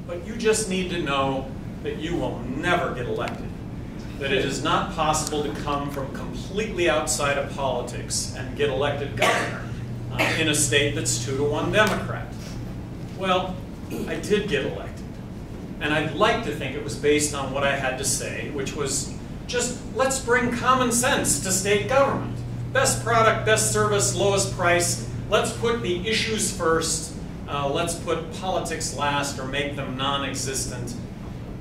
but you just need to know that you will never get elected. That it is not possible to come from completely outside of politics and get elected governor in a state that's 2-to-1 Democrat. Well, I did get elected. And I'd like to think it was based on what I had to say, which was just, let's bring common sense to state government. Best product, best service, lowest price. Let's put the issues first. Let's put politics last or make them non-existent.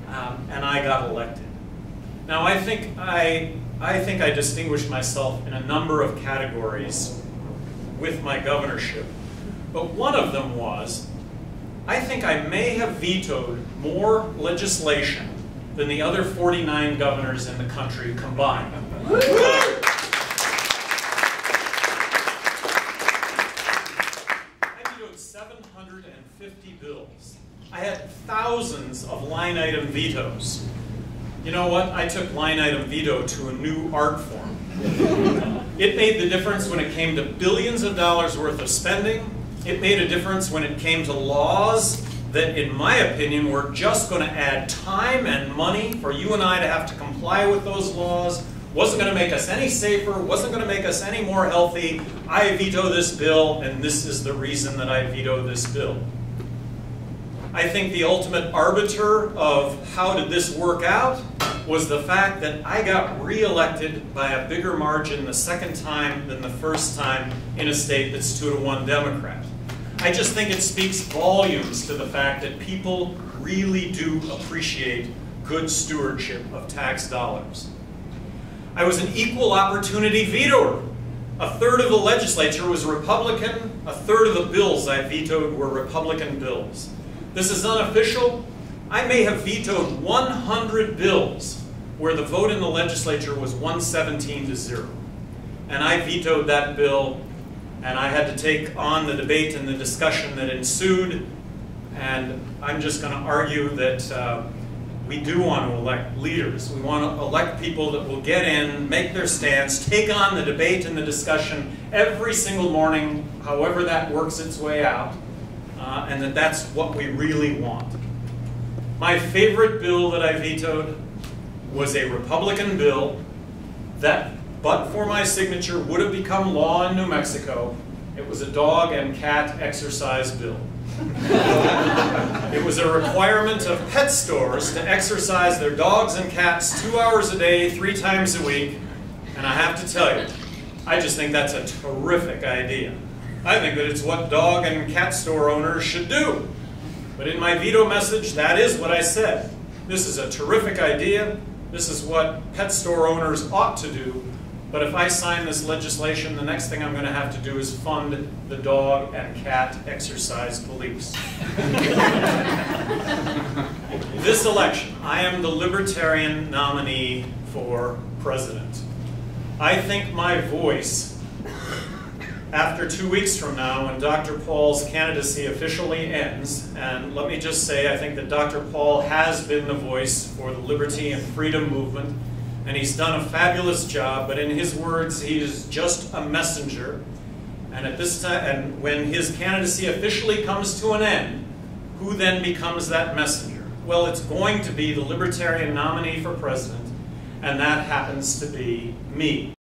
And I got elected. Now, I think I distinguished myself in a number of categories with my governorship. But one of them was, I think I may have vetoed more legislation than the other 49 governors in the country combined. I vetoed 750 bills. I had thousands of line item vetoes. You know what? I took line item veto to a new art form. It made the difference when it came to billions of dollars worth of spending. It made a difference when it came to laws that, in my opinion, were just going to add time and money for you and I to have to comply with those laws. Wasn't going to make us any safer, wasn't going to make us any more healthy. I veto this bill, and this is the reason that I veto this bill. I think the ultimate arbiter of how did this work out was the fact that I got reelected by a bigger margin the second time than the first time in a state that's 2-to-1 Democrat. I just think it speaks volumes to the fact that people really do appreciate good stewardship of tax dollars. I was an equal opportunity vetoer. A third of the legislature was Republican, a third of the bills I vetoed were Republican bills. This is unofficial. I may have vetoed 100 bills where the vote in the legislature was 117-0. And I vetoed that bill, and I had to take on the debate and the discussion that ensued. And I'm just going to argue that we do want to elect leaders. We want to elect people that will get in, make their stance, take on the debate and the discussion every single morning, however that works its way out. And that's what we really want. My favorite bill that I vetoed was a Republican bill that, but for my signature, would have become law in New Mexico. It was a dog and cat exercise bill. It was a requirement of pet stores to exercise their dogs and cats 2 hours a day, 3 times a week. And I have to tell you, I just think that's a terrific idea. I think that it's what dog and cat store owners should do. But in my veto message, that is what I said. This is a terrific idea. This is what pet store owners ought to do. But if I sign this legislation, the next thing I'm going to have to do is fund the dog and cat exercise police. This election, I am the Libertarian nominee for president. I think my voice, after 2 weeks from now, when Dr. Paul's candidacy officially ends, and let me just say, I think that Dr. Paul has been the voice for the liberty and freedom movement, and he's done a fabulous job, but in his words, he is just a messenger. And at this time, and when his candidacy officially comes to an end, who then becomes that messenger? Well, it's going to be the Libertarian nominee for president, and that happens to be me.